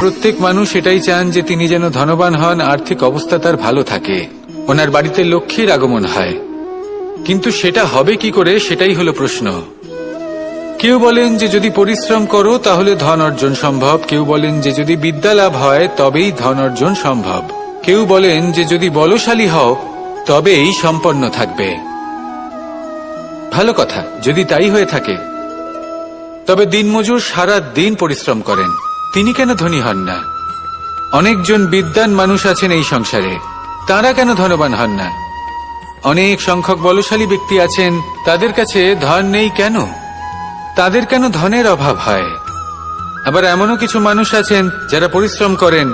প্রত্যেক মানুষ এটাই চান যে তিনি যেন ধনবান হন, আর্থিক অবস্থা তার ভালো থাকে, ওনার বাড়িতে লক্ষ্মীর আগমন হয়। কিন্তু সেটা হবে কি করে, সেটাই হলো প্রশ্ন। কেউ বলেন যে যদি পরিশ্রম করো তাহলে ধন অর্জন সম্ভব, কেউ বলেন যে যদি বিদ্যা লাভ হয় তবেই ধন অর্জন সম্ভব, কেউ বলেন যে যদি বলশালী হও তবেই সম্পন্ন থাকবে। ভালো কথা, যদি তাই হয়ে থাকে, তবে দিনমজুর সারা দিন পরিশ্রম করেন, তিনি কেন ধনী হন না? অনেকজন বিদ্বান মানুষ আছেন এই সংসারে, তারা কেন ধনবান হন না? অনেক সংখ্যক বলশালী ব্যক্তি আছেন, তাদের কাছে ধন নেই কেন? তাদের কেন ধনের অভাব হয়? আবার এমনও কিছু মানুষ আছেন যারা পরিশ্রম করেন,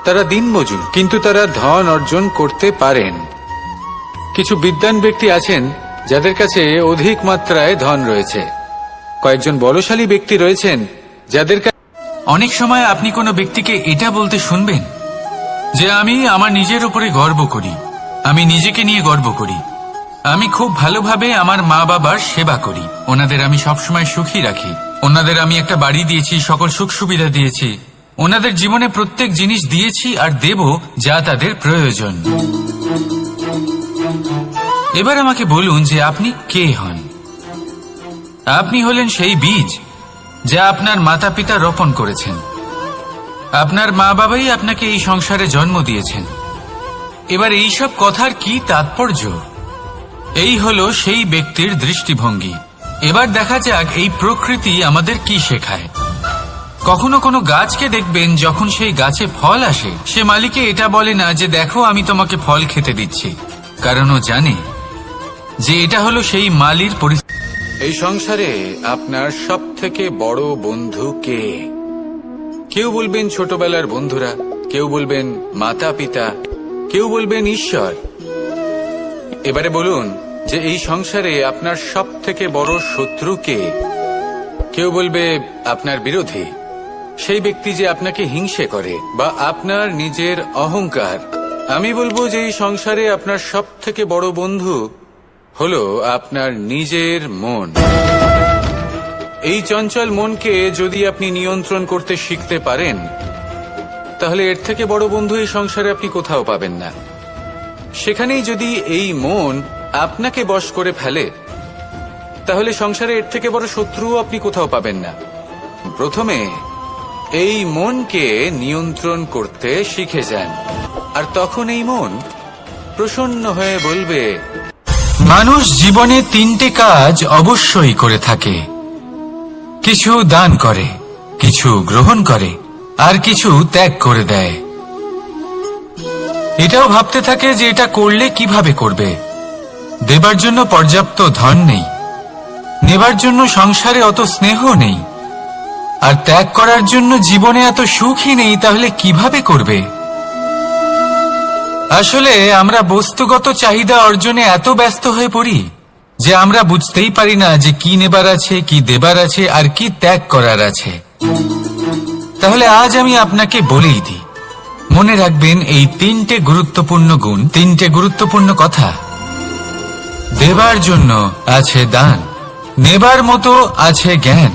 তারা দিনমজুর, কিন্তু তারা ধন অর্জন করতে পারেন। কিছু বিদ্বান ব্যক্তি আছেন যাদের কাছে অধিক মাত্রায় ধন রয়েছে, কয়েকজন বলশালী ব্যক্তি রয়েছেন যাদের কাছে। অনেক সময় আপনি কোনো ব্যক্তিকে এটা বলতে শুনবেন যে আমি আমার নিজের উপরে গর্ব করি, আমি নিজেকে নিয়ে গর্ব করি, আমি খুব ভালোভাবে আমার মা বাবার সেবা করি, ওনাদের আমি সবসময় সুখী রাখি, ওনাদের আমি একটা বাড়ি দিয়েছি, সকল সুখ সুবিধা দিয়েছি, ওনাদের জীবনে প্রত্যেক জিনিস দিয়েছি আর দেব যা তাদের প্রয়োজন। এবার আমাকে বলুন যে আপনি কে হন? আপনি হলেন সেই বীজ যা আপনার মাতা পিতা রোপণ করেছেন। আপনার মা বাবাই আপনাকে এই সংসারে জন্ম দিয়েছেন। এবার এইসব কথার কি তাৎপর্য? এই হলো সেই ব্যক্তির দৃষ্টিভঙ্গি। এবার দেখা যাক এই প্রকৃতি আমাদের কি শেখায়। কখনো কোনো গাছকে দেখবেন, যখন সেই গাছে ফল আসে, সে মালিকে এটা বলে না যে দেখো আমি তোমাকে ফল খেতে দিচ্ছি, কারণ ও জানে যে এটা হলো সেই মালির পরিস্থিতি। এই সংসারে আপনার সব থেকে বড় বন্ধু কে? কেউ বলবেন ছোটবেলার বন্ধুরা, কেউ বলবেন মাতা পিতা, কেউ বলবেন ঈশ্বর। এবারে বলুন যে এই সংসারে আপনার সব থেকে বড় শত্রু কে? কেউ বলবে আপনার বিরোধী, সেই ব্যক্তি যে আপনাকে হিংসে করে, বা আপনার নিজের অহংকার। আমি বলবো যে এই সংসারে আপনার সব থেকে বড় বন্ধু হলো আপনার নিজের মন। এই চঞ্চল মনকে যদি আপনি নিয়ন্ত্রণ করতে শিখতে পারেন, তাহলে এর থেকে বড় বন্ধু এই সংসারে আপনি কোথাও পাবেন না। সেখানেই যদি এই মন আপনাকে বশ করে ফেলে, তাহলে সংসারে এর থেকে বড় শত্রুও আপনি কোথাও পাবেন না। প্রথমে এই মনকে নিয়ন্ত্রণ করতে শিখে যান, আর তখন এই মন প্রসন্ন হয়ে বলবে। মানুষ জীবনে তিনটে কাজ অবশ্যই করে থাকে, কিছু দান করে, কিছু গ্রহণ করে, আর কিছু ত্যাগ করে দেয়। এটাও ভাবতে থাকে যে এটা করলে কিভাবে করবে। দেবার জন্য পর্যাপ্ত ধন নেই, নেবার জন্য সংসারে অত স্নেহ নেই, আর ত্যাগ করার জন্য জীবনে এত সুখই নেই, তাহলে কিভাবে করবে? আসলে আমরা বস্তুগত চাহিদা অর্জনে এত ব্যস্ত হয়ে পড়ি যে আমরা বুঝতেই পারি না যে কি নেবার আছে, কি দেবার আছে, আর কি ত্যাগ করার আছে। তাহলে আজ আমি আপনাকে বলেই দিই, মনে রাখবেন এই তিনটে গুরুত্বপূর্ণ গুণ, তিনটে গুরুত্বপূর্ণ কথা। দেবার জন্য আছে দান, নেবার মতো আছে জ্ঞান,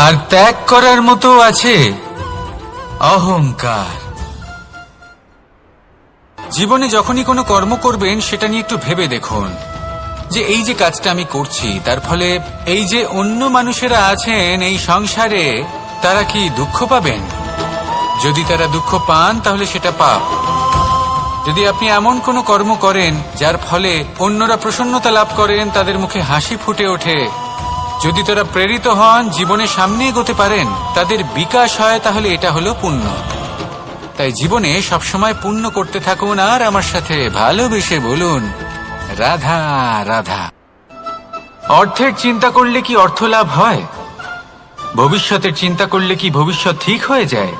আর ত্যাগ করার মতো আছে অহংকার। জীবনে যখনই কোনো কর্ম করবেন, সেটা নিয়ে একটু ভেবে দেখুন যে এই যে কাজটা আমি করছি, তার ফলে এই যে অন্য মানুষেরা আছেন এই সংসারে, তারা কি দুঃখ পাবেন? যদি তারা দুঃখ পান, তাহলে সেটা পাপ। যদি আপনি এমন কোনো কর্ম করেন যার ফলে অন্যরা প্রসন্নতা লাভ করেন, তাদের মুখে হাসি ফুটে ওঠে, যদি তারা প্রেরিত হন, জীবনে সামনে এগোতে পারেন, তাদের বিকাশ হয়, তাহলে এটা হলো পুণ্য। তাই জীবনে সবসময় পুণ্য করতে থাকুন, আর আমার সাথে ভালোবেসে বলুন রাধা রাধা। অর্থের চিন্তা করলে কি অর্থ লাভ হয়? ভবিষ্যতের চিন্তা করলে কি ভবিষ্যৎ ঠিক হয়ে যায়?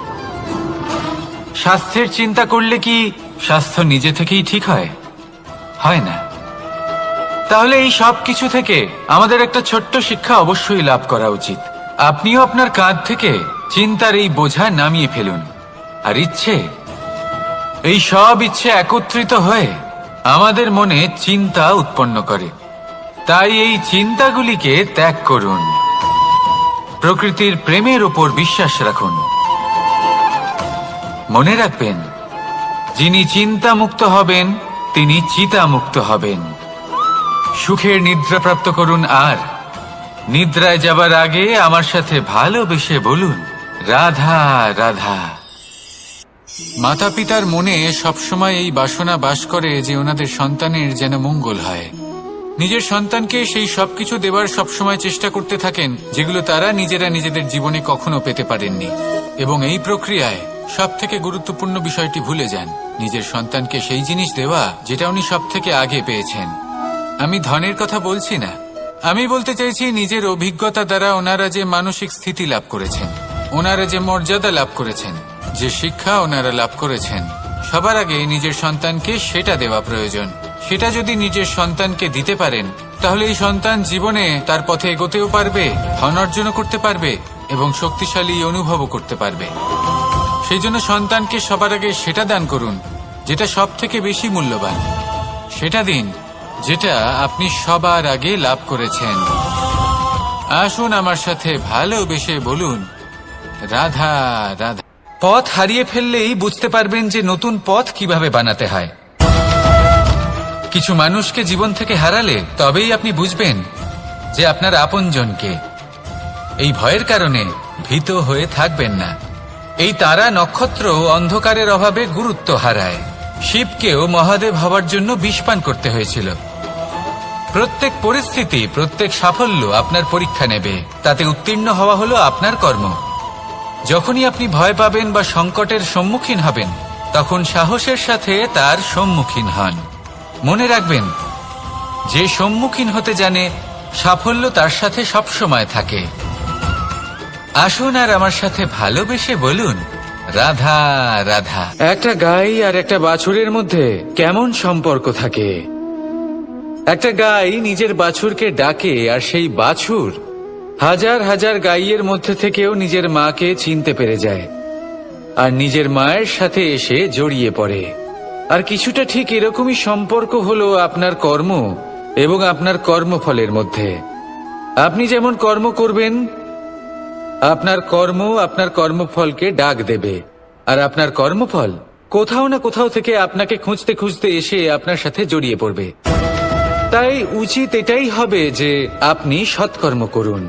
স্বাস্থ্যের চিন্তা করলে কি স্বাস্থ্য নিজে থেকেই ঠিক হয়? হয় না। তাহলে এই সব কিছু থেকে আমাদের একটা ছোট্ট শিক্ষা অবশ্যই লাভ করা উচিত। আপনিও আপনার কাঁধ থেকে চিন্তার এই বোঝা নামিয়ে ফেলুন, আর এই সব ইচ্ছে একত্রিত হয়ে আমাদের মনে চিন্তা উৎপন্ন করে। তাই এই চিন্তাগুলিকে ত্যাগ করুন, প্রকৃতির প্রেমের ওপর বিশ্বাস রাখুন, মনে রাখবেন, যিনি চিন্তামুক্ত হবেন তিনি চিতামুক্ত হবেন। সুখের নিদ্রা প্রাপ্ত করুন, আর নিদ্রায় যাবার আগে আমার সাথে ভালোবেসে বলুন, রাধা রাধা। মাতা পিতার মনে সবসময় এই বাসনা বাস করে যে ওনাদের সন্তানের যেন মঙ্গল হয়। নিজের সন্তানকে সেই সবকিছু দেবার সবসময় চেষ্টা করতে থাকেন যেগুলো তারা নিজেরা নিজেদের জীবনে কখনো পেতে পারেননি, এবং এই প্রক্রিয়ায় সব থেকে গুরুত্বপূর্ণ বিষয়টি ভুলে যান, নিজের সন্তানকে সেই জিনিস দেওয়া যেটা উনি সব থেকে আগে পেয়েছেন। আমি ধনের কথা বলছি না, আমি বলতে চাইছি নিজের অভিজ্ঞতা দ্বারা ওনারা যে মানসিক স্থিতি লাভ করেছেন, ওনারা যে মর্যাদা লাভ করেছেন, যে শিক্ষা ওনারা লাভ করেছেন, সবার আগে নিজের সন্তানকে সেটা দেওয়া প্রয়োজন। সেটা যদি নিজের সন্তানকে দিতে পারেন, তাহলে এই সন্তান জীবনে তার পথে এগোতেও পারবে, ধন অর্জনও করতে পারবে এবং শক্তিশালী অনুভবও করতে পারবে। সেই জন্য সন্তানকে সবার আগে সেটা দান করুন যেটা সব থেকে বেশি মূল্যবান। সেটা দিন যেটা আপনি সবার আগে লাভ করেছেন। আসুন আমার সাথে ভালোবেসে বলুন, রাধা রাধা। পথ হারিয়ে ফেললেই বুঝতে পারবেন যে নতুন পথ কিভাবে বানাতে হয়। কিছু মানুষকে জীবন থেকে হারালে তবেই আপনি বুঝবেন যে আপনার আপনজনকে। এই ভয়ের কারণে ভীত হয়ে থাকবেন না। এই তারা নক্ষত্র অন্ধকারের অভাবে গুরুত্ব হারায়। শিবকেও মহাদেব হবার জন্য বিষ পান করতে হয়েছিল। প্রত্যেক পরিস্থিতি, প্রত্যেক সাফল্য আপনার পরীক্ষা নেবে, তাতে উত্তীর্ণ হওয়া হলো আপনার কর্ম। যখনই আপনি ভয় পাবেন বা সংকটের সম্মুখীন হবেন, তখন সাহসের সাথে তার সম্মুখীন হন। মনে রাখবেন, যে সম্মুখীন হতে জানে সাফল্য তার সাথে সবসময় থাকে। আসুন আর আমার সাথে ভালোবেসে বলুন, রাধা রাধা। একটা গাই আর একটা বাছুরের মধ্যে কেমন সম্পর্ক থাকে? একটা গাই নিজের বাছুরকে ডাকে, আর সেই বাছুর হাজার হাজার গাইয়ের মধ্যে থেকেও নিজের মাকে চিনতে পেরে যায় আর নিজের মায়ের সাথে এসে জড়িয়ে পড়ে। আর কিছুটা ঠিক এরকমই সম্পর্ক হলো আপনার কর্ম এবং আপনার কর্মফলের মধ্যে। আপনি যেমন কর্ম করবেন, আপনার কর্ম আপনার কর্মফলকে ডাক দেবে, আর আপনার কর্মফল কোথাও না কোথাও থেকে আপনাকে খুঁজতে খুঁজতে এসে আপনার সাথে জড়িয়ে পড়বে। তাই উচিত এটাই হবে যে আপনি সৎকর্ম করুন,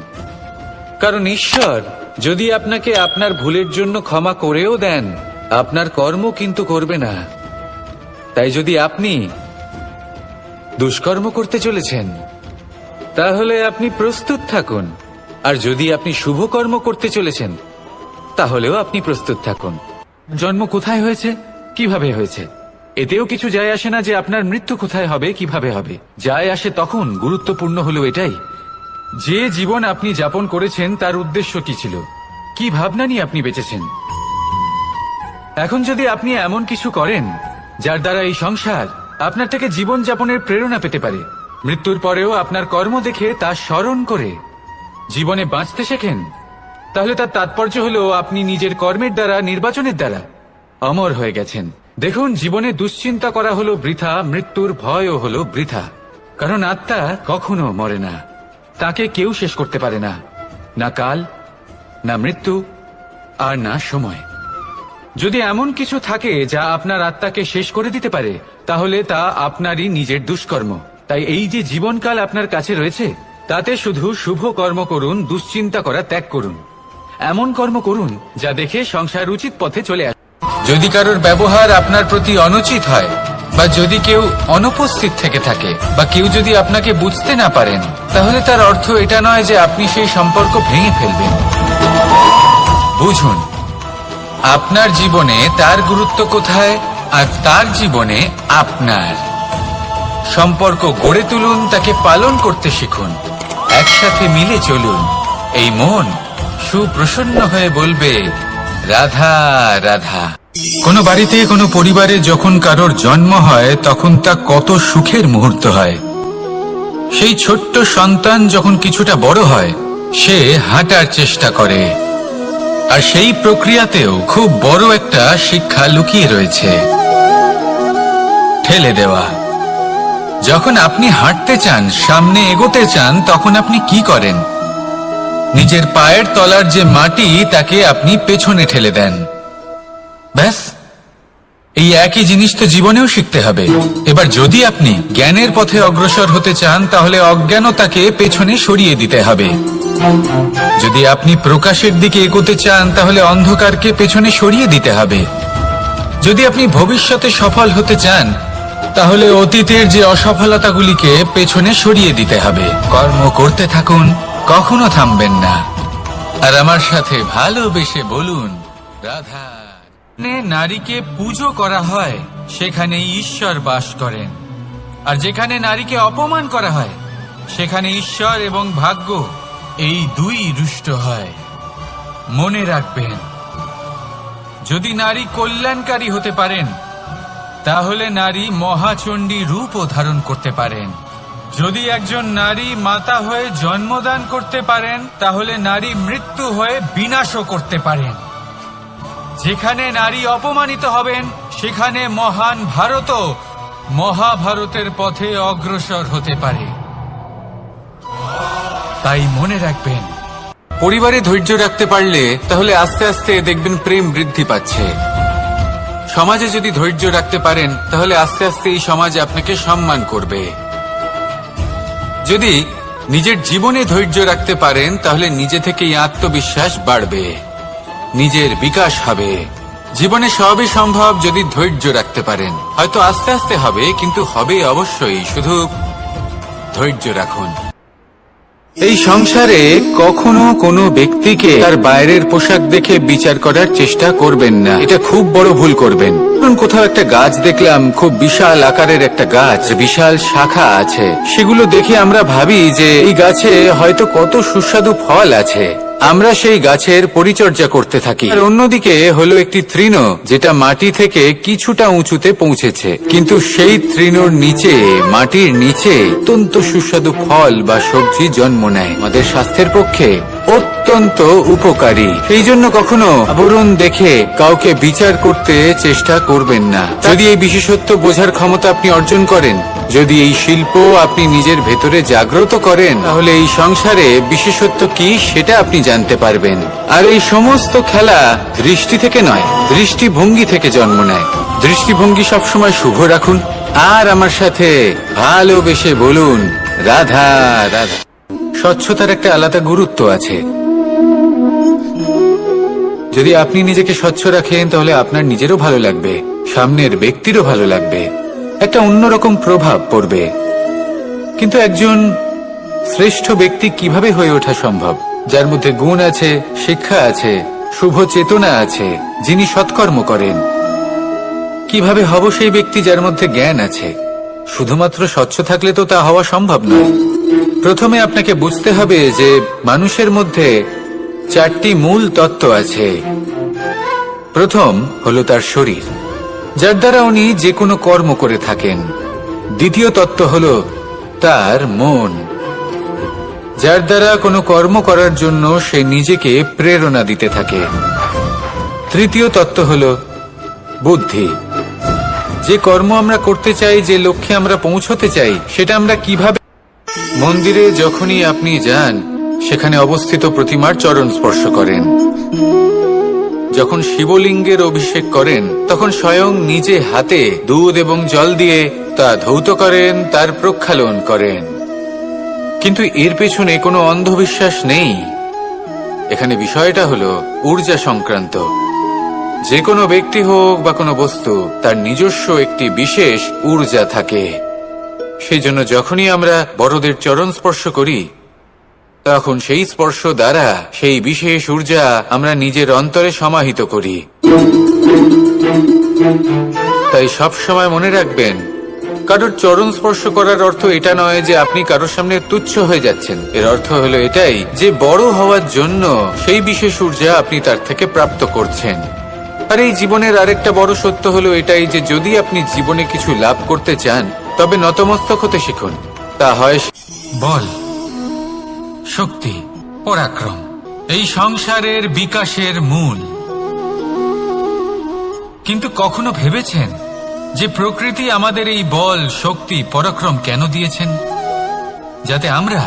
কারণ ঈশ্বর যদি আপনাকে আপনার ভুলের জন্য ক্ষমা করেও দেন, আপনার কর্ম কিন্তু করবে না। তাই যদি আপনি দুষ্কর্ম করতে চলেছেন, তাহলে আপনি প্রস্তুত থাকুন, আর যদি আপনি শুভ কর্ম করতে চলেছেন, তাহলেও আপনি প্রস্তুত থাকুন। জন্ম কোথায় হয়েছে, কিভাবে হয়েছে, এতেও কিছু যায় আসে না যে আপনার মৃত্যু কোথায় হবে, কিভাবে হবে। যায় আসে তখন গুরুত্বপূর্ণ হলো এটাই যে জীবন আপনি যাপন করেছেন তার উদ্দেশ্য কি ছিল, কি ভাবনা নিয়ে আপনি বেঁচেছেন। এখন যদি আপনি এমন কিছু করেন যার দ্বারা এই সংসার আপনার থেকে জীবন যাপনের প্রেরণা পেতে পারে, মৃত্যুর পরেও আপনার কর্ম দেখে তা স্মরণ করে জীবনে বাঁচতে শেখেন, তাহলে তার তাৎপর্য হলো আপনি নিজের কর্মের দ্বারা, নির্বাচনের দ্বারা অমর হয়ে গেছেন। দেখুন, জীবনে দুশ্চিন্তা করা হলো বৃথা, মৃত্যুর ভয়ও হলো বৃথা, কারণ আত্মা কখনো মরে না, তাকে কেউ শেষ করতে পারে না, না কাল, না মৃত্যু, আর না সময়। যদি এমন কিছু থাকে যা আপনার আত্মাকে শেষ করে দিতে পারে, তাহলে তা আপনারই নিজের দুষ্কর্ম। তাই এই যে জীবনকাল আপনার কাছে রয়েছে, তাতে শুধু শুভ কর্ম করুন, দুশ্চিন্তা করা ত্যাগ করুন। এমন কর্ম করুন যা দেখে সংসার উচিত পথে চলে আসে। যদি কারোর ব্যবহার আপনার প্রতি অনুচিত হয়, বা যদি কেউ অনুপস্থিত থেকে থাকে, বা কেউ যদি আপনাকে বুঝতে না পারেন, তাহলে তার অর্থ এটা নয় যে আপনি সেই সম্পর্ক ভেঙে ফেলবেন। বুঝুন, আপনার জীবনে তার গুরুত্ব কোথায়, আর তার জীবনে আপনার। সম্পর্ক গড়ে তুলুন, তাকে পালন করতে শিখুন, একসাথে মিলে চলুন। এই মন সুপ্রসন্ন হয়ে বলবে, রাধা রাধা। কোনো বাড়িতে, কোনো পরিবারে যখন কারোর জন্ম হয়, তখন তা কত সুখের মুহূর্ত হয়। সেই ছোট্ট সন্তান যখন কিছুটা বড় হয়, সে হাঁটার চেষ্টা করে, আর সেই প্রক্রিয়াতেও খুব বড় একটা শিক্ষা লুকিয়ে রয়েছে, ঠেলে দেওয়া। যখন আপনি হাঁটতে চান, সামনে এগোতে চান, তখন আপনি কি করেন? নিজের পায়ের তলার যে মাটি, তাকে আপনি পেছনে ঠেলে দেন। ব্যাস, এই একই জিনিস তো জীবনেও শিখতে হবে। এবার যদি আপনি জ্ঞানের পথে অগ্রসর হতে চান, তাহলে অজ্ঞানতাকে পেছনে সরিয়ে দিতে হবে। যদি আপনি প্রকাশের দিকে এগোতে চান, তাহলে অন্ধকারকে পেছনে সরিয়ে দিতে হবে। যদি আপনি ভবিষ্যতে সফল হতে চান, তাহলে অতীতের যে অসফলতাগুলিকে পেছনে সরিয়ে দিতে হবে। কর্ম করতে থাকুন, কখনো থামবেন না। আর আমার সাথে ভালোবেসে বলুন, রাধা। নারীকে পুজো করা হয়, সেখানে ঈশ্বর বাস করেন। আর যেখানে নারীকে অপমান করা হয়, সেখানে ঈশ্বর এবং ভাগ্য এই দুই রুষ্ট হয়। মনে রাখবেন, যদি নারী কল্যাণকারী হতে পারেন, তাহলে নারী মহাচণ্ডী রূপও ধারণ করতে পারেন। যদি একজন নারী মাতা হয়ে জন্মদান করতে পারেন, তাহলে নারী মৃত্যু হয়ে বিনাশও করতে পারেন। যেখানে নারী অপমানিত হবেন, সেখানে মহান ভারতও মহাভারতের পথে অগ্রসর হতে পারে। তাই মনে রাখবেন, পরিবারে ধৈর্য রাখতে পারলে তাহলে আস্তে আস্তে দেখবেন প্রেম বৃদ্ধি পাচ্ছে। সমাজে যদি ধৈর্য রাখতে পারেন, তাহলে আস্তে আস্তে এই সমাজ আপনাকে সম্মান করবে। যদি নিজের জীবনে ধৈর্য রাখতে পারেন, তাহলে নিজে থেকেই আত্মবিশ্বাস বাড়বে, নিজের বিকাশ হবে। জীবনে সবই সম্ভব যদি ধৈর্য রাখতে পারেন। হয়তো আস্তে আস্তে হবে, কিন্তু হবে অবশ্যই। শুধু ধৈর্য রাখুন। এই সংসারে কখনো কোনো ব্যক্তিকে তার বাইরের পোশাক দেখে বিচার করার চেষ্টা করবেন না। এটা খুব বড় ভুল করবেন। ধরুন, কোথাও একটা গাছ দেখলাম, খুব বিশাল আকারের একটা গাছ, বিশাল শাখা আছে। সেগুলো দেখে আমরা ভাবি যে এই গাছে হয়তো কত সুস্বাদু ফল আছে। আমরা সেই গাছের পরিচর্যা করতে থাকি। আর অন্যদিকে হলো একটি তৃণ, যেটা মাটি থেকে কিছুটা উঁচুতে পৌঁছেছে, কিন্তু সেই তৃণর নিচে, মাটির নিচে অত্যন্ত সুস্বাদু ফল বা সবজি জন্ম নেয়। আমাদের স্বাস্থ্যের পক্ষে অত্যন্ত উপকারী। সেই জন্য কখনো আবরণ দেখে কাউকে বিচার করতে চেষ্টা করবেন না। যদি এই বিশেষত্ব বোঝার ক্ষমতা আপনি অর্জন করেন, যদি এই শিল্প আপনি নিজের ভেতরে জাগ্রত করেন, তাহলে এই সংসারে বিশেষত্ব কি সেটা আপনি জানতে পারবেন। আর এই সমস্ত খেলা দৃষ্টি থেকে নয়, দৃষ্টিভঙ্গি থেকে জন্ম নেয়। দৃষ্টিভঙ্গি সবসময় শুভ রাখুন। আর আমার সাথে ভালোবেসে বলুন, রাধা রাধা। স্বচ্ছতার একটা আলাদা গুরুত্ব আছে। যদি আপনি নিজেকে স্বচ্ছ রাখেন, তাহলে আপনার নিজেরও ভালো লাগবে, সামনের ব্যক্তিরও ভালো লাগবে, একটা অন্যরকম প্রভাব পড়বে। কিন্তু একজন শ্রেষ্ঠ ব্যক্তি কিভাবে হয়ে ওঠা সম্ভব? যার মধ্যে গুণ আছে, শিক্ষা আছে, শুভ চেতনা আছে, যিনি সৎকর্ম করেন। কিভাবে হব সেই ব্যক্তি যার মধ্যে জ্ঞান আছে? শুধুমাত্র স্বচ্ছ থাকলে তো তা হওয়া সম্ভব নয়। প্রথমে আপনাকে বুঝতে হবে যে মানুষের মধ্যে 4টি মূল তত্ত্ব আছে। প্রথম হলো তার শরীর, যার দ্বারা উনি যে কোনো কর্ম করে থাকেন। দ্বিতীয় তত্ত্ব হলো তার মন, যার দ্বারা কোনো কর্ম করার জন্য সে নিজেকে প্রেরণা দিতে থাকে। তৃতীয় তত্ত্ব হলো বুদ্ধি, যে কর্ম আমরা করতে চাই, যে লক্ষ্যে আমরা পৌঁছতে চাই, সেটা আমরা কিভাবে। মন্দিরে যখনই আপনি যান, সেখানে অবস্থিত প্রতিমার চরণ স্পর্শ করেন। যখন শিবলিঙ্গের অভিষেক করেন, তখন স্বয়ং নিজে হাতে দুধ এবং জল দিয়ে তা ধৌত করেন, তার প্রক্ষালন করেন। কিন্তু এর পেছনে কোনো অন্ধবিশ্বাস নেই। এখানে বিষয়টা হলো ঊর্জা সংক্রান্ত। যে কোনো ব্যক্তি হোক বা কোনো বস্তু, তার নিজস্ব একটি বিশেষ ঊর্জা থাকে। সেই জন্য যখনই আমরা বড়দের চরণ স্পর্শ করি, তখন সেই স্পর্শ দ্বারা সেই বিশেষ ঊর্জা আমরা নিজের অন্তরে সমাহিত করি। তাই সব সময় মনে রাখবেন, কারোর চরণ স্পর্শ করার অর্থ এটা নয় যে আপনি কারোর সামনে তুচ্ছ হয়ে যাচ্ছেন। এর অর্থ হলো এটাই যে বড় হওয়ার জন্য সেই বিশেষ ঊর্জা আপনি তার থেকে প্রাপ্ত করছেন। আর এই জীবনের আরেকটা বড় সত্য হলো এটাই যে যদি আপনি জীবনে কিছু লাভ করতে চান, তবে নতমস্তক হতে শিখুন। তা হয় বল, শক্তি, পরাক্রম এই সংসারের বিকাশের মূল। কিন্তু কখনো ভেবেছেন যে প্রকৃতি আমাদের এই বল, শক্তি, পরাক্রম কেন দিয়েছেন? যাতে আমরা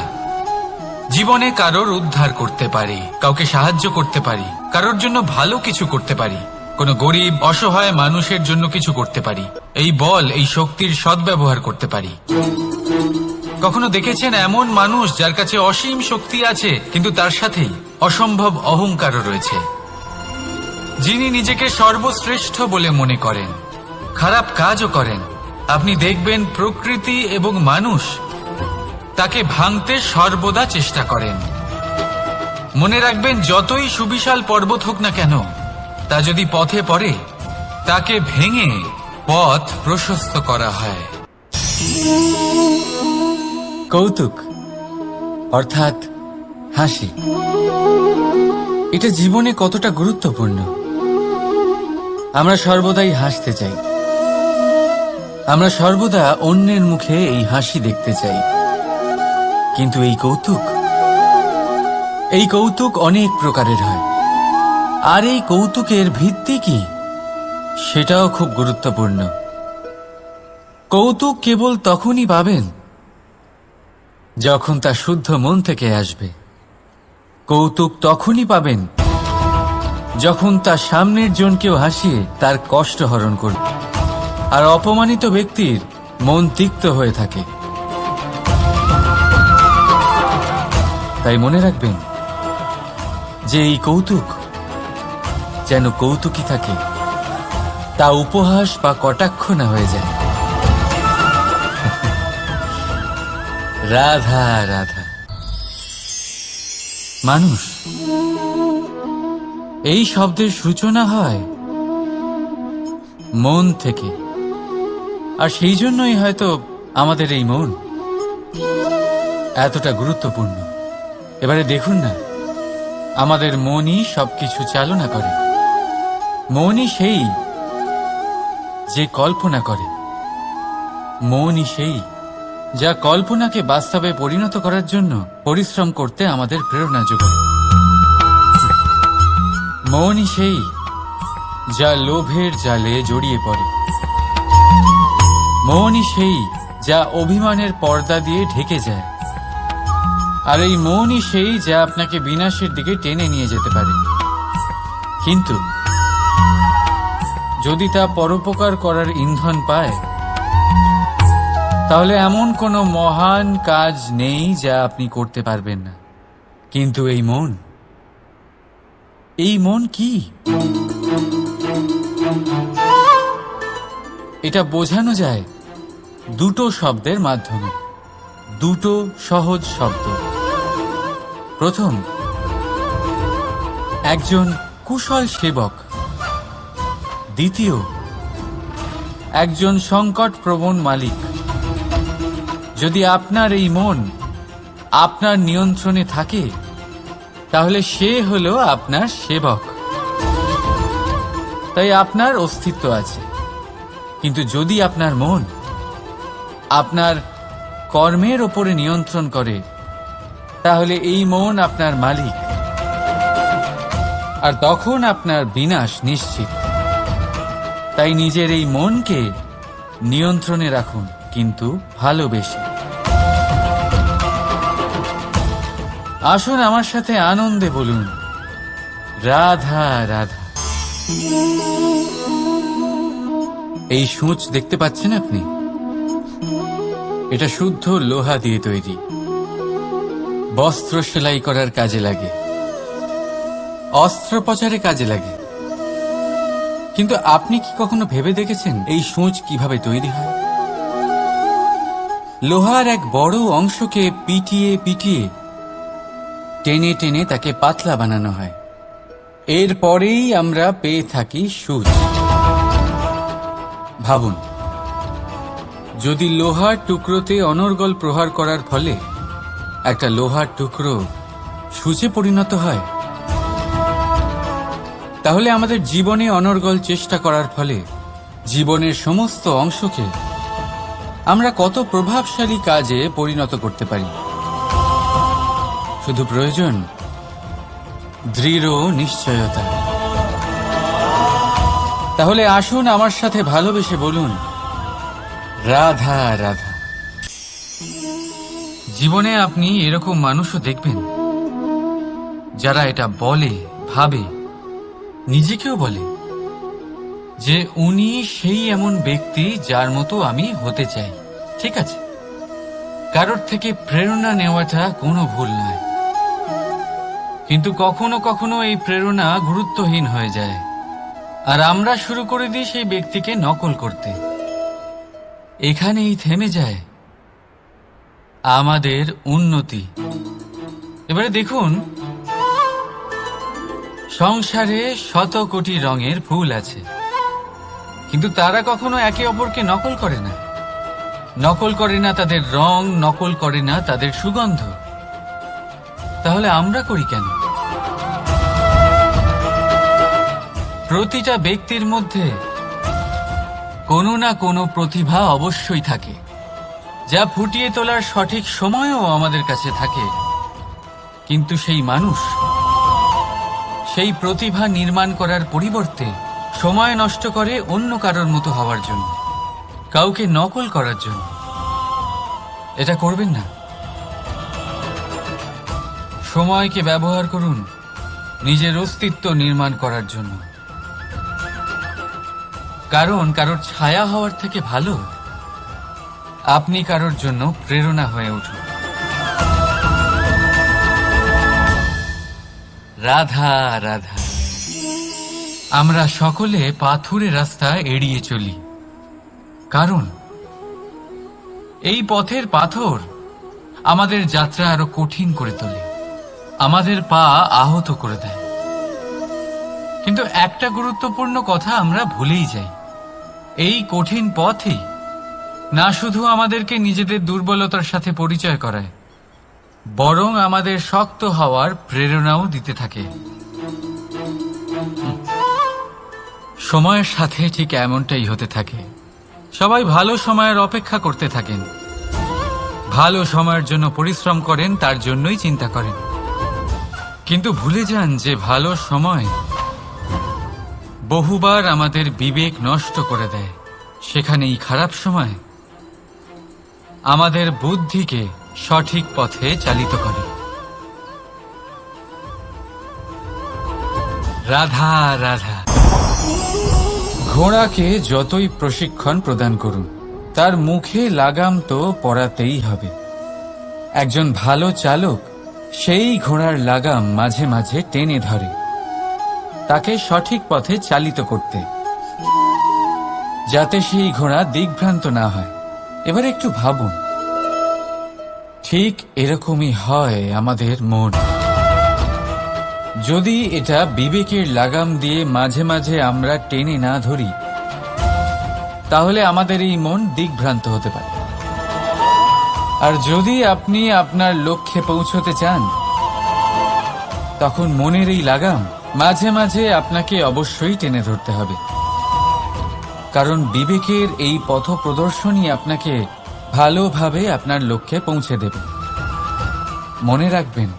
জীবনে কারোর উদ্ধার করতে পারি, কাউকে সাহায্য করতে পারি, কারোর জন্য ভালো কিছু করতে পারি। কোনো গরিব অসহায় মানুষের জন্য কিছু করতে পারি, এই বল এই শক্তির সদ্ব্যবহার করতে পারি। কখনো দেখেছেন এমন মানুষ যার কাছে অসীম শক্তি আছে কিন্তু তার সাথেই অসম্ভব অহংকারও রয়েছে, যিনি নিজেকে সর্বশ্রেষ্ঠ বলে মনে করেন, খারাপ কাজও করেন। আপনি দেখবেন প্রকৃতি এবং মানুষ তাকে ভাঙতে সর্বদা চেষ্টা করেন। মনে রাখবেন, যতই সুবিশাল পর্বত হোক না কেন, তা যদি পথে পড়ে তাকে ভেঙে পথ প্রশস্ত করা হয়। কৌতুক অর্থাৎ হাসি, এটা জীবনে কতটা গুরুত্বপূর্ণ। আমরা সর্বদাই হাসতে চাই, আমরা সর্বদা অন্যের মুখে এই হাসি দেখতে চাই। কিন্তু এই কৌতুক অনেক প্রকারের হয়, আর এই কৌতুকের ভিত্তি কি সেটাও খুব গুরুত্বপূর্ণ। কৌতুক কেবল তখনই পাবেন যখন তা শুদ্ধ মন থেকে আসবে। কৌতুক তখনই পাবেন যখন তা সামনের জনকেও হাসিয়ে তার কষ্ট হরণ করবে, আর অপমানিত ব্যক্তির মন তিক্ত হয়ে থাকে। তাই মনে রাখবেন যে এই কৌতুক যেন কৌতুকই থাকে, তা উপহাস বা কটাক্ষ না হয়ে যায়। রাধা রাধা। মানুষ, এই শব্দের সূচনা হয় মন থেকে, আর সেই জন্যই হয়তো আমাদের এই মন এতটা গুরুত্বপূর্ণ। এবারে দেখুন না, আমাদের মনই সবকিছু চালনা করে। মনই সেই যে কল্পনা করে, মনই সেই যা কল্পনাকে বাস্তবে পরিণত করার জন্য পরিশ্রম করতে আমাদের প্রেরণা যোগায়। মনই সেই যা লোভের জালে জড়িয়ে পড়ে। মনই সেই যা অভিমানের পর্দা দিয়ে ঢেকে যায়। আর এই মনই সেই যা আপনাকে বিনাশের দিকে টেনে নিয়ে যেতে পারে। কিন্তু যদি তা পরোপকার করার ইন্ধন পায়, তাহলে এমন কোনো মহান কাজ নেই যা আপনি করতে পারবেন না। কিন্তু এই মন কি? এটা বোঝানো যায় দুটো শব্দের মাধ্যমে, দুটো সহজ শব্দ। প্রথম, একজন কুশল সেবক। দ্বিতীয়, একজন সংকটপ্রবণ মালিক। যদি আপনার এই মন আপনার নিয়ন্ত্রণে থাকে, তাহলে সে হলো আপনার সেবক। তাই আপনার অস্তিত্ব আছে। কিন্তু যদি আপনার মন আপনার কর্মের ওপরে নিয়ন্ত্রণ করে, তাহলে এই মন আপনার মালিক, আর তখন আপনার বিনাশ নিশ্চিত। তাই নিজের এই মনকে নিয়ন্ত্রণে রাখুন, কিন্তু ভালোবেসে। আসুন আমার সাথে আনন্দে বলুন, রাধা রাধা। এই সূঁচ দেখতে পাচ্ছেন আপনি? এটা শুদ্ধ লোহা দিয়ে তৈরি। বস্ত্র সেলাই করার কাজে লাগে, অস্ত্রোপচারে কাজে লাগে। কিন্তু আপনি কি কখনো ভেবে দেখেছেন এই সূঁচ কিভাবে তৈরি হয়? লোহার এক বড় অংশকে পিটিয়ে পিটিয়ে টেনে টেনে তাকে পাতলা বানানো হয়। এরপরেই আমরা পেয়ে থাকি সূঁচ। ভাবুন, যদি লোহার টুকরোতে অনর্গল প্রহার করার ফলে একটা লোহার টুকরো সূঁচে পরিণত হয়, তাহলে আমাদের জীবনে অনর্গল চেষ্টা করার ফলে জীবনের সমস্ত অংশকে আমরা কত প্রভাবশালী কাজে পরিণত করতে পারি। শুধু প্রয়োজন দৃঢ় নিশ্চয়তা। তাহলে আসুন আমার সাথে ভালোবেসে বলুন, রাধা রাধা। জীবনে আপনি এরকম মানুষও দেখবেন যারা এটা বলে, ভাবে, নিজেকেও বলে, যে উনি সেই এমন ব্যক্তি যার মতো আমি হতে চাই। ঠিক আছে, কারোর থেকে প্রেরণা নেওয়াটা কোনো ভুল নয়, কিন্তু কখনো কখনো এই প্রেরণা গুরুত্বহীন হয়ে যায় আর আমরা শুরু করে দিই সেই ব্যক্তিকে নকল করতে। এখানেই থেমে যায় আমাদের উন্নতি। এবারে দেখুন, সংসারে শত কোটি রঙের ফুল আছে, কিন্তু তারা কখনো একে অপরকে নকল করে না। নকল করে না তাদের রং, নকল করে না তাদের সুগন্ধ। তাহলে আমরা করি কেন? প্রতিটা ব্যক্তির মধ্যে কোনো না কোনো প্রতিভা অবশ্যই থাকে, যা ফুটিয়ে তোলার সঠিক সময়ও আমাদের কাছে থাকে। কিন্তু সেই মানুষ সেই প্রতিভা নির্মাণ করার পরিবর্তে সময় নষ্ট করে অন্য কারোর মতো হওয়ার জন্য, কাউকে নকল করার জন্য। এটা করবেন না। সময়কে ব্যবহার করুন নিজের অস্তিত্ব নির্মাণ করার জন্য, কারণ কারোর ছায়া হওয়ার থেকে ভালো আপনি কারোর জন্য প্রেরণা হয়ে উঠুন। রাধা রাধা। আমরা সকলে পাথুরে রাস্তা এড়িয়ে চলি, কারণ এই পথের পাথর আমাদের যাত্রা আরো কঠিন করে তোলে, আমাদের পা আহত করে দেয়। কিন্তু একটা গুরুত্বপূর্ণ কথা আমরা ভুলেই যাই, এই কঠিন পথই না শুধু আমাদেরকে নিজেদের দুর্বলতার সাথে পরিচয় করায়, বরং আমাদের শক্ত হওয়ার প্রেরণাও দিতে থাকে। সময়ের সাথে ঠিক এমনটাই হতে থাকে। সবাই ভালো সময়ের অপেক্ষা করতে থাকেন, ভালো সময়ের জন্য পরিশ্রম করেন, তার জন্যই চিন্তা করেন, কিন্তু ভুলে যান যে ভালো সময় বহুবার আমাদের বিবেক নষ্ট করে দেয়। সেখানেই খারাপ সময় আমাদের বুদ্ধিকে সঠিক পথে চালিত করে। রাধা রাধা। ঘোড়াকে যতই প্রশিক্ষণ প্রদান করুন, তার মুখে লাগাম তো পরাতেই হবে। একজন ভালো চালক সেই ঘোড়ার লাগাম মাঝে মাঝে টেনে ধরে, তাকে সঠিক পথে চালিত করতে, যাতে সেই ঘোড়া দিগ্ভ্রান্ত না হয়। এবার একটু ভাবুন, ঠিক এরকমই হয় আমাদের মন। যদি এটা বিবেকের লাগাম দিয়ে মাঝে মাঝে আমরা টেনে না ধরি, তাহলে আমাদের এই মন দিগ্ভ্রান্ত হতে পারে। আর যদি আপনি আপনার লক্ষ্যে পৌঁছতে চান, তখন মনের এই লাগাম মাঝে মাঝে আপনাকে অবশ্যই টেনে ধরতে হবে, কারণ বিবেকের এই পথ প্রদর্শনই আপনাকে ভালোভাবে আপনার লক্ষ্যে পৌঁছে দেবে। মনে রাখবেন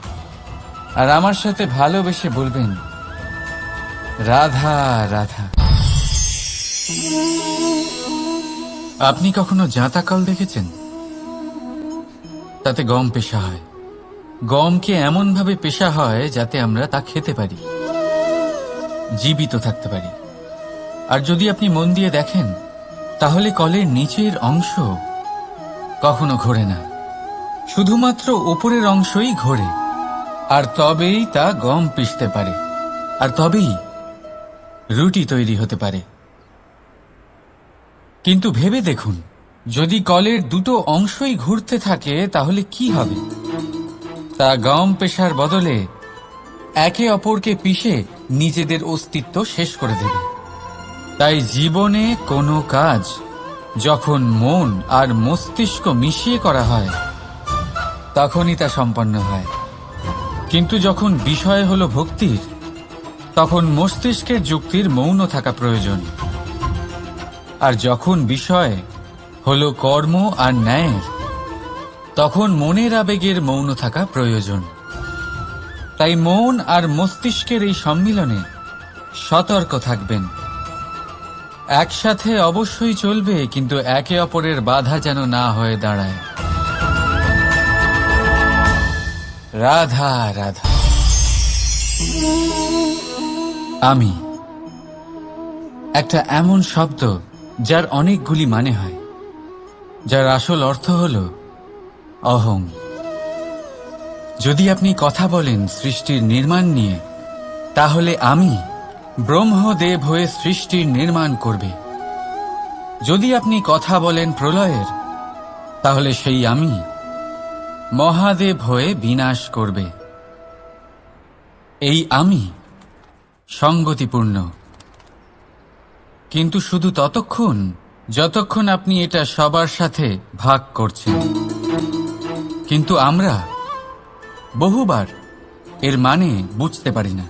আর আমার সাথে ভালোবেসে বলবেন, রাধা রাধা। আপনি কখনো জাঁতাকল দেখেছেন? তাতে গম পেশা হয়। গমকে এমন ভাবে পেশা হয় যাতে আমরা তা খেতে পারি, জীবিত থাকতে পারি। আর যদি আপনি মন দিয়ে দেখেন, তাহলে কলের নিচের অংশ কখনো ঘোরে না, শুধুমাত্র উপরের অংশই ঘোরে। আর তবেই তা গম পিষতে পারে, আর তবেই রুটি তৈরি হতে পারে। কিন্তু ভেবে দেখুন, যদি কলের দুটো অংশই ঘুরতে থাকে তাহলে কি হবে? তা গম পেশার বদলে একে অপরকে পিষে নিজেদের অস্তিত্ব শেষ করে দেবে। তাই জীবনে কোনো কাজ যখন মন আর মস্তিষ্ক মিশিয়ে করা হয়, তখনই তা সম্পন্ন হয়। কিন্তু যখন বিষয় হলো ভক্তির, তখন মস্তিষ্কের যুক্তির মৌন থাকা প্রয়োজন। আর যখন বিষয় হলো কর্ম আর ন্যায়ের, তখন মনের আবেগের মৌন থাকা প্রয়োজন। তাই মন আর মস্তিষ্কের এই সম্মিলনে সতর্ক থাকবেন। একসাথে অবশ্যই চলবে, কিন্তু একে অপরের বাধা যেন না হয়ে দাঁড়ায়। রাধা রাধা। আমি একটা এমন শব্দ যার অনেকগুলি মানে হয়, যার আসল অর্থ হল অহং। যদি আপনি কথা বলেন সৃষ্টির নির্মাণ নিয়ে, তাহলে আমি ব্রহ্মদেব হয়ে সৃষ্টির নির্মাণ করবে। যদি আপনি কথা বলেন প্রলয়ের, তাহলে সেই আমি মহাদেব হয়ে বিনাশ করবে। এই আমি সঙ্গতিপূর্ণ, কিন্তু শুধু ততক্ষণ যতক্ষণ আপনি এটা সবার সাথে ভাগ করছেন। কিন্তু আমরা বহুবার এর মানে বুঝতে পারি না।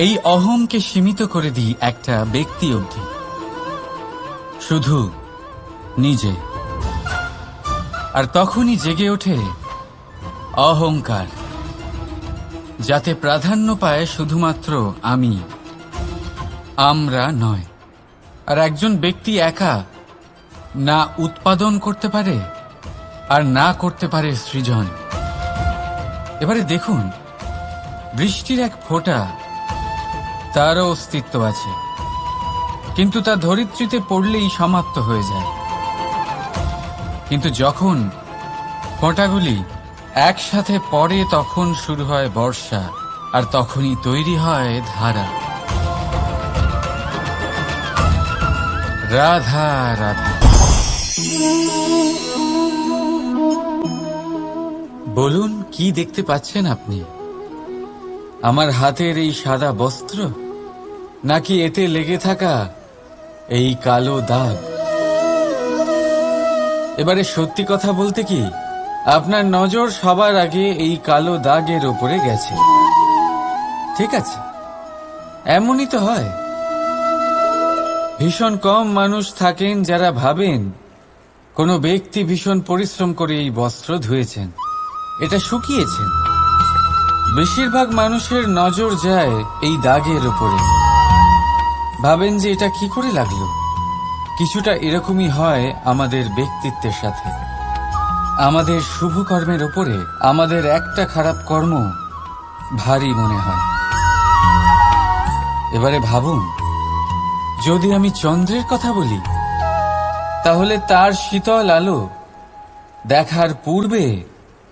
এই অহংকে সীমিত করে দিই একটা ব্যক্তি অবধি, শুধু নিজে। আর তখনই জেগে ওঠে অহংকার, যাতে প্রাধান্য পায় শুধুমাত্র আমি, আমরা নয়। আর একজন ব্যক্তি একা না উৎপাদন করতে পারে আর না করতে পারে সৃজন। এবারে দেখুন, বৃষ্টির এক ফোঁটা, তারও অস্তিত্ব আছে, কিন্তু তা ধরিত্রীতে পড়লেই সমাপ্ত হয়ে যায়। কিন্তু যখন ফোঁটাগুলি একসাথে পড়ে, তখন শুরু হয় বর্ষা, আর তখনই তৈরি হয় ধারা। রাধা রাধা। বলুন, কি দেখতে পাচ্ছেন আপনি? আমার হাতের এই সাদা বস্ত্র, নাকি এতে লেগে থাকা এই কালো দাগ? এবারে সত্যি কথা বলতে কি, আপনার নজর সবার আগে এই কালো দাগের ওপরে গেছে। ঠিক আছে, এমনই তো হয়। ভীষণ কম মানুষ থাকেন যারা ভাবেন কোনো ব্যক্তি ভীষণ পরিশ্রম করে এই বস্ত্র ধুয়েছেন, এটা শুকিয়েছেন। বেশিরভাগ মানুষের নজর যায় এই দাগের উপরে, ভাবেন যে এটা কি করে লাগলো। কিছুটা এরকমই হয় আমাদের ব্যক্তিত্বের সাথে। আমাদের শুভ কর্মের ওপরে আমাদের একটা খারাপ কর্ম ভারী মনে হয়। এবারে ভাবুন, যদি আমি চন্দ্রের কথা বলি, তাহলে তার শীতল আলো দেখার পূর্বে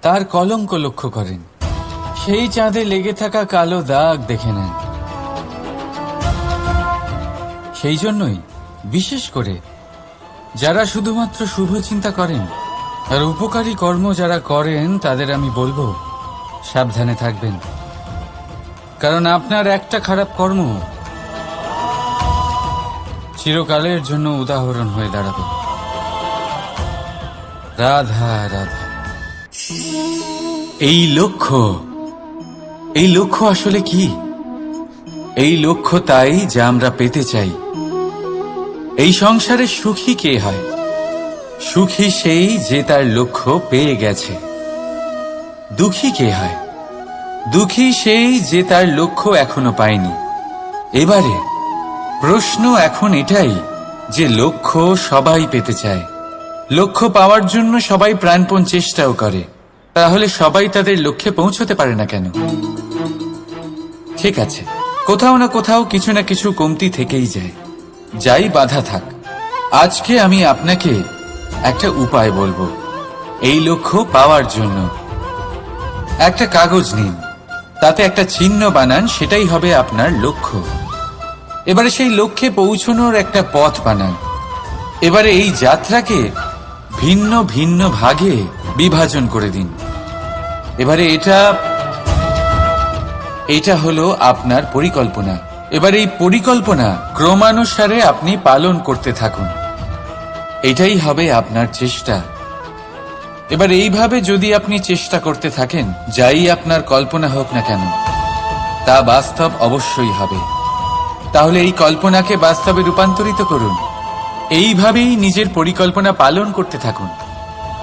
তার কলঙ্ক লক্ষ্য করেন, সেই চাঁদে লেগে থাকা কালো দাগ দেখে নেন। সেই জন্যই বিশেষ করে যারা শুধুমাত্র শুভ চিন্তা করেন আর উপকারী কর্ম যারা করেন, তাদের আমি বলবো সাবধানে থাকবেন। কারণ আপনার একটা খারাপ কর্ম চিরকালের জন্য উদাহরণ হয়ে দাঁড়াবে। রাধা রাধা। এই লক্ষ্য আসলে কি? এই লক্ষ্য তাই যা আমরা পেতে চাই। এই সংসারে সুখী কে হয়? সুখী সেই যে তার লক্ষ্য পেয়ে গেছে। দুঃখী কে হয়? দুঃখী সেই যে তার লক্ষ্য এখনো পায়নি। এবারে প্রশ্ন এখন এটাই যে লক্ষ্য সবাই পেতে চায়, লক্ষ্য পাওয়ার জন্য সবাই প্রাণপণ চেষ্টাও করে, তাহলে সবাই তাদের লক্ষ্যে পৌঁছতে পারে না কেন? ঠিক আছে, কোথাও না কোথাও কিছু না কিছু কমতি থেকেই যায়, যাই বাধা থাক। আজকে আমি আপনাকে একটা উপায় বলবো এই লক্ষ্য পাওয়ার জন্য। একটা কাগজ নিন, তাতে একটা চিহ্ন বানান, সেটাই হবে আপনার লক্ষ্য। এবারে সেই লক্ষ্যে পৌঁছানোর একটা পথ বানান। এবারে এই যাত্রাকে ভিন্ন ভিন্ন ভাগে বিভাজন করে দিন। এবারে এটা হলো আপনার পরিকল্পনা। এবার এই পরিকল্পনা ক্রমানুসারে আপনি পালন করতে থাকুন, এটাই হবে আপনার চেষ্টা। এবার এইভাবে যদি আপনি চেষ্টা করতে থাকেন, যাই আপনার কল্পনা হোক না কেন, তা বাস্তব অবশ্যই হবে। তাহলে এই কল্পনাকে বাস্তবে রূপান্তরিত করুন। এইভাবেই নিজের পরিকল্পনা পালন করতে থাকুন।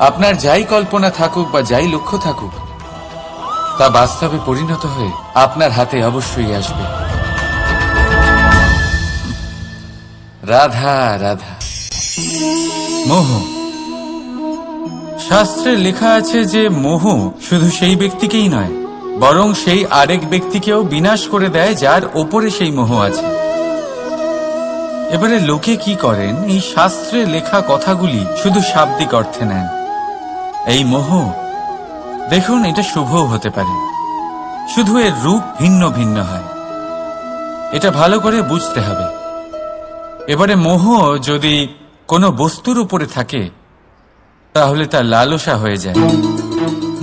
আপনার যাই কল্পনা থাকুক বা যাই লক্ষ্য থাকুক, তা বাস্তবে পরিণত হয়ে আপনার হাতে অবশ্যই আসবে। রাধা রাধা। মোহ। শাস্ত্রে লেখা আছে যে মোহ শুধু সেই ব্যক্তিকেই নয়, বরং সেই আরেক ব্যক্তিকেও বিনাশ করে দেয় যার ওপরে সেই মোহ আছে। এবারে লোকে কি করেন, এই শাস্ত্রে লেখা কথাগুলি শুধু শাব্দিক অর্থে নেন। এই মোহ, দেখুন, এটা শুভও হতে পারে, শুধু এর রূপ ভিন্ন ভিন্ন হয়। এটা ভালো করে বুঝতে হবে। এবারে মোহ যদি কোনো বস্তুর উপরে থাকে তাহলে তা লালসা হয়ে যায়।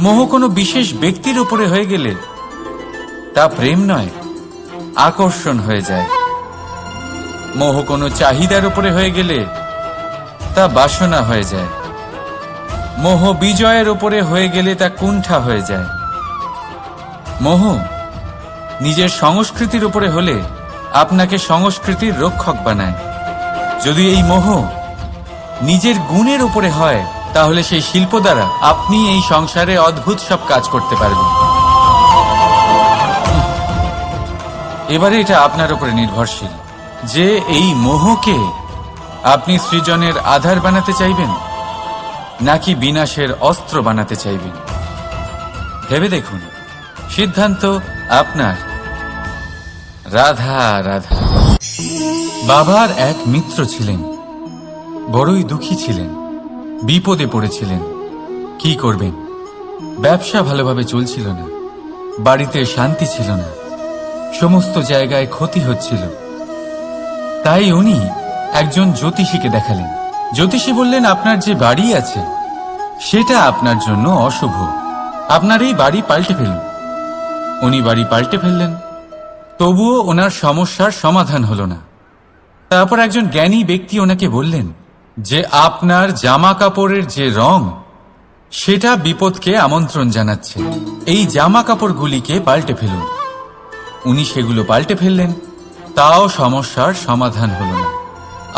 মোহ কোনো বিশেষ ব্যক্তির উপরে হয়ে গেলে তা প্রেম নয়, আকর্ষণ হয়ে যায়। মোহ কোনো চাহিদার উপরে হয়ে গেলে তা বাসনা হয়ে যায়। মোহ বিজয়ের উপরে হয়ে গেলে তা কুণ্ঠা হয়ে যায়। মোহ নিজের সংস্কৃতির উপরে হলে আপনাকে সংস্কৃতির রক্ষক বানায়। যদি এই মোহ নিজের গুণের উপরে হয় তাহলে সেই শিল্প দ্বারা আপনি এই সংসারে অদ্ভুত সব কাজ করতে পারবেন। এবারে এটা আপনার উপরে নির্ভরশীল যে এই মোহকে আপনি সৃজনের আধার বানাতে চাইবেন নাকি বিনাশের অস্ত্র বানাতে চাইবেন। ভেবে দেখুন, সিদ্ধান্ত আপনার। রাধা রাধা। বাবার এক মিত্র ছিলেন, বড়ই দুঃখী ছিলেন, বিপদে পড়েছিলেন। কি করবেন? ব্যবসা ভালোভাবে চলছিল না, বাড়িতে শান্তি ছিল না, সমস্ত জায়গায় ক্ষতি হচ্ছিল। তাই উনি একজন জ্যোতিষীকে দেখালেন। জ্যোতিষী বললেন, আপনার যে বাড়ি আছে সেটা আপনার জন্য অশুভ, আপনার এই বাড়ি পাল্টে ফেলুন। উনি বাড়ি পাল্টে ফেললেন, তবুও ওনার সমস্যার সমাধান হলো না। তারপর একজন জ্ঞানী ব্যক্তি ওনাকে বললেন যে আপনার জামা কাপড়ের যে রং সেটা বিপদকে আমন্ত্রণ জানাচ্ছে, এই জামা কাপড়গুলিকে পাল্টে ফেলুন। উনি সেগুলো পাল্টে ফেললেন, তাও সমস্যার সমাধান হলো না।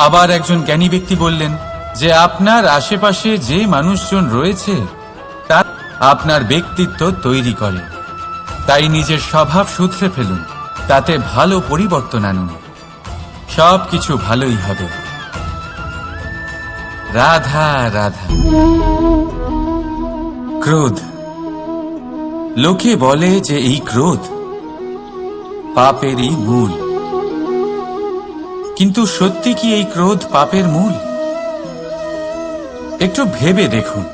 আবার একজন জ্ঞানী ব্যক্তি বললেন যে আপনার আশেপাশে যে মানুষজন রয়েছে তা আপনার ব্যক্তিত্ব তৈরি করে, তাই নিজের স্বভাব শুধরে ফেলুন, তাতে ভালো পরিবর্তন আনুন, সবকিছু ভালোই হবে। রাধা রাধা। ক্রোধ, লোকে বলে যে এই ক্রোধ পাপেরই মূল, কিন্তু সত্যি কি এই ক্রোধ পাপের মূল? একটু ভেবে দেখুন,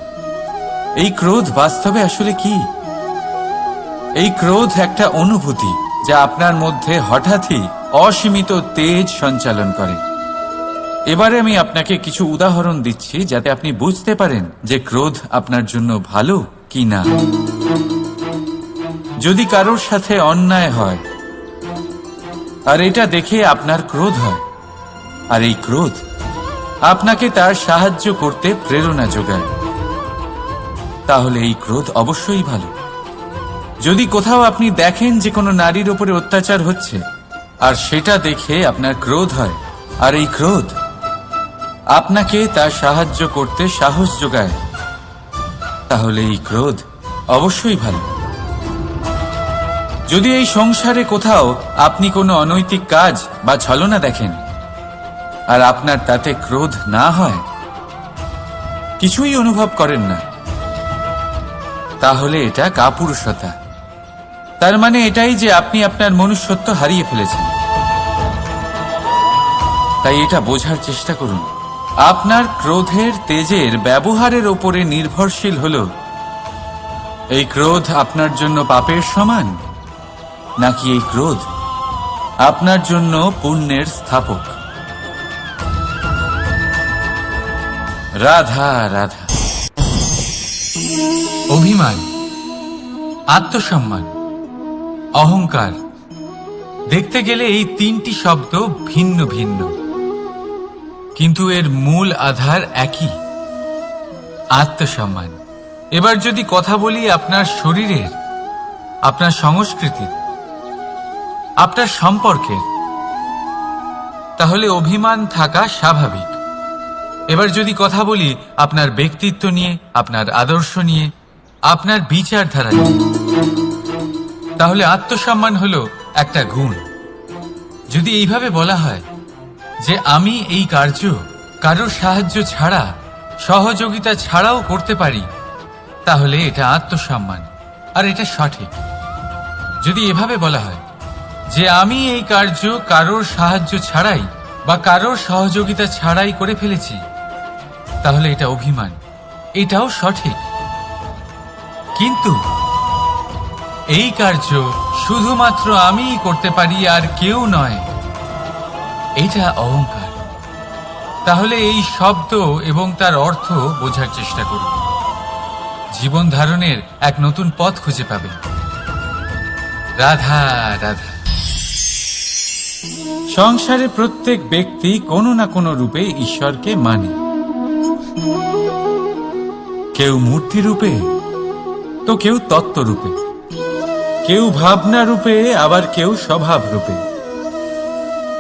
এই ক্রোধ বাস্তবে আসলে কি? এই ক্রোধ একটা অনুভূতি যা আপনার মধ্যে হঠাৎই অসীমিত তেজ সঞ্চালন করে। এবারে আমি আপনাকে কিছু উদাহরণ দিচ্ছি যাতে আপনি বুঝতে পারেন যে ক্রোধ আপনার জন্য ভালো কি না। যদি কারোর সাথে অন্যায় হয় আর এটা দেখে আপনার ক্রোধ হয়, আর এই ক্রোধ আপনাকে তার সাহায্য করতে প্রেরণা যোগায়, তাহলে এই ক্রোধ অবশ্যই ভালো। যদি কোথাও আপনি দেখেন যে কোনো নারীর উপরে অত্যাচার হচ্ছে আর সেটা দেখে আপনার ক্রোধ হয়, আর এই ক্রোধ আপনাকে তার সাহায্য করতে সাহস যোগায়, তাহলে এই ক্রোধ অবশ্যই ভালো। যদি এই সংসারে কোথাও আপনি কোনো অনৈতিক কাজ বা ছলনা দেখেন আর আপনার তাতে ক্রোধ না হয়, কিছুই অনুভব করেন না, তাহলে এটা কাপুরুষতা। তার মানে এটাই যে আপনি আপনার মনুষ্যত্ব হারিয়ে ফেলেছেন। তাই এটা বোঝার চেষ্টা করুন, আপনার ক্রোধের তেজের ব্যবহারের ওপরে নির্ভরশীল হল এই ক্রোধ আপনার জন্য পাপের সমান নাকি এই ক্রোধ আপনার জন্য পুণ্যের স্থাপক। রাধা রাধা। অভিমান, আত্মসম্মান, অহংকার, দেখতে গেলে এই তিনটি শব্দ ভিন্ন ভিন্ন, কিন্তু এর মূল আধার একই, আত্মসম্মান। এবার যদি কথা বলি আপনার শরীরের, আপনার সংস্কৃতির, আপনার সম্পর্কের, তাহলে অভিমান থাকা স্বাভাবিক। এবার যদি কথা বলি আপনার ব্যক্তিত্ব নিয়ে, আপনার আদর্শ নিয়ে, আপনার বিচারধারা নিয়ে, তাহলে আত্মসম্মান হলো একটা গুণ। যদি এইভাবে বলা হয় যে আমি এই কার্য কারোর সাহায্য ছাড়া, সহযোগিতা ছাড়াও করতে পারি, তাহলে এটা আত্মসম্মান, আর এটা সঠিক। যদি এভাবে বলা হয় যে আমি এই কার্য কারোর সাহায্য ছাড়াই বা কারোর সহযোগিতা ছাড়াই করে ফেলেছি, তাহলে এটা অভিমান, এটাও সঠিক। কিন্তু এই কার্য শুধুমাত্র আমিই করতে পারি আর কেউ নয়, এটা অহংকার। তাহলে এই শব্দ এবং তার অর্থ বোঝার চেষ্টা করুন। জীবন ধারণের এক নতুন পথ খুঁজে পাবেন। রাধা রাধা। সংসারে প্রত্যেক ব্যক্তি কোনো না কোনো রূপে ঈশ্বরকে মানে। কেউ মূর্তি রূপে, তো কেউ তত্ত্ব রূপে, কেউ ভাবনা রূপে, আবার কেউ স্বভাব রূপে।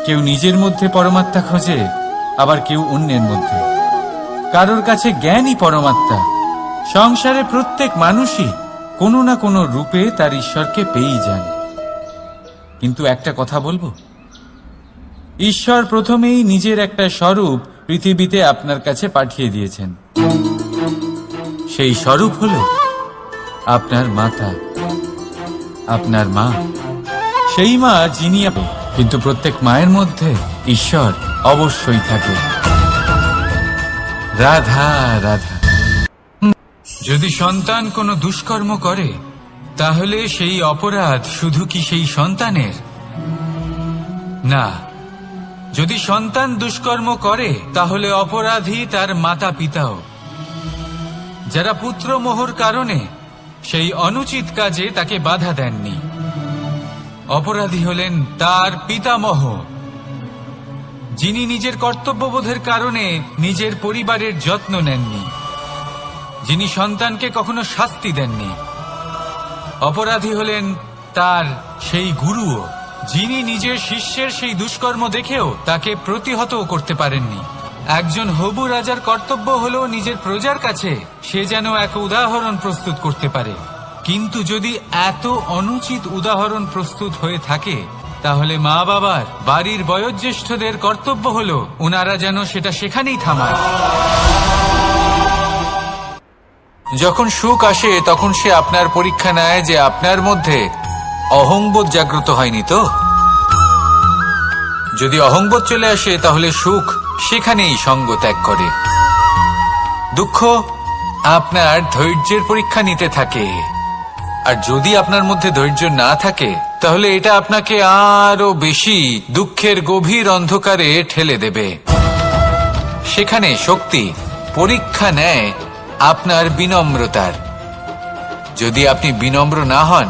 কেউ নিজের মধ্যে পরমাত্মা খোঁজে, আবার কেউ অন্যের মধ্যে। কারোর কাছে জ্ঞানই পরমাত্মা। সংসারে প্রত্যেক মানুষই কোনো না কোনো রূপে তার ঈশ্বরকে পেয়েই যান। কিন্তু একটা কথা বলবো, ঈশ্বর প্রথমেই নিজের একটা স্বরূপ পৃথিবীতে আপনার কাছে পাঠিয়ে দিয়েছেন। সেই স্বরূপ হল আপনার মাতা, আপনার মা। সেই মা যিনি কিন্তু প্রত্যেক মায়ের মধ্যে ঈশ্বর অবশ্যই থাকে। রাধা রাধা। যদি সন্তান কোনো দুষ্কর্ম করে, তাহলে সেই অপরাধ শুধু কি সেই সন্তানের? না, যদি সন্তান দুষ্কর্ম করে, তাহলে অপরাধী তার মাতা পিতাও, যারা পুত্রমোহর কারণে সেই অনুচিত কাজে তাকে বাধা দেননি। অপরাধী হলেন তার পিতামহ, যিনি নিজের কর্তব্যবোধের কারণে নিজের পরিবারের যত্ন নেননি, যিনি সন্তানকে কখনো শাস্তি দেননি। অপরাধী হলেন তার সেই গুরুও, যিনি নিজের শিষ্যের সেই দুষ্কর্ম দেখেও তাকে প্রতিহত করতে পারেননি। একজন হবু রাজার কর্তব্য হলো নিজের প্রজার কাছে সে যেন এক উদাহরণ প্রস্তুত করতে পারে। কিন্তু যদি এত অনুচিত উদাহরণ প্রস্তুত হয়ে থাকে, তাহলে মা বাবার, বাড়ির বয়োজ্যেষ্ঠদের কর্তব্য হলো ওনারা যেন সেটা সেখানেই থামায়। যখন সুখ আসে তখন সে আপনার পরীক্ষা নেয় যে আপনার মধ্যে অহংবোধ জাগ্রত হয়নি তো। যদি অহংবোধ চলে আসে তাহলে সুখ সেখানেই সঙ্গ ত্যাগ করে। দুঃখ আপনার ধৈর্যের পরীক্ষা নিতে থাকে, আর যদি আপনার মধ্যে ধৈর্য না থাকে তাহলে এটা আপনাকে আরো বেশি দুঃখের গভীর অন্ধকারে ঠেলে দেবে। সেখানে শক্তি পরীক্ষা নেয় আপনার বিনম্রতার। যদি আপনি বিনম্র না হন,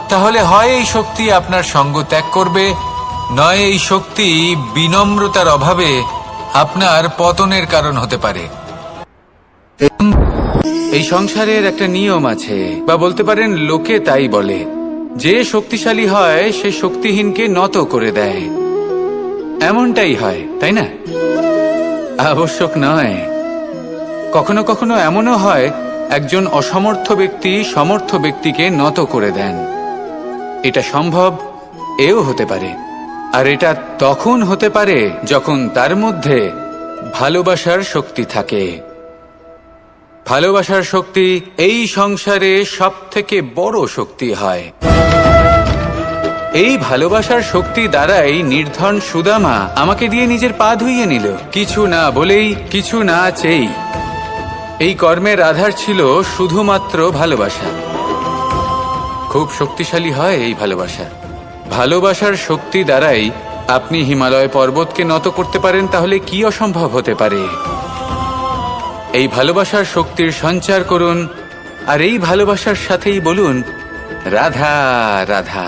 তাহলে হয় এই শক্তি আপনার সঙ্গ ত্যাগ করবে, নয় এই শক্তি বিনম্রতার অভাবে আপনার পতনের কারণ হতে পারে। এই সংসারের একটা নিয়ম আছে, বা বলতে পারেন লোকে তাই বলে, যে শক্তিশালী হয় সে শক্তিহীনকে নত করে দেয়। এমনটাই হয়, তাই না? আবশ্যক নয়। কখনো কখনো এমনও হয় একজন অসমর্থ ব্যক্তি সমর্থ ব্যক্তিকে নত করে দেন। এটা সম্ভব, এও হতে পারে। আর এটা তখন হতে পারে যখন তার মধ্যে ভালোবাসার শক্তি থাকে। ভালোবাসার শক্তি এই সংসারে সবথেকে বড় শক্তি হয়। এই ভালোবাসার শক্তি দ্বারাই নির্ধন সুদামা আমাকে দিয়ে নিজের পা ধুইয়ে নিল, কিছু না বলেই, কিছু না চেয়েই। এই কর্মের আধার ছিল শুধুমাত্র ভালোবাসা। খুব শক্তিশালী হয় এই ভালোবাসা। ভালোবাসার শক্তি দ্বারাই আপনি হিমালয় পর্বতকে নত করতে পারেন, তাহলে কি অসম্ভব হতে পারে? এই ভালোবাসার শক্তির সঞ্চার করুন, আর এই ভালোবাসার সাথেই বলুন রাধা রাধা।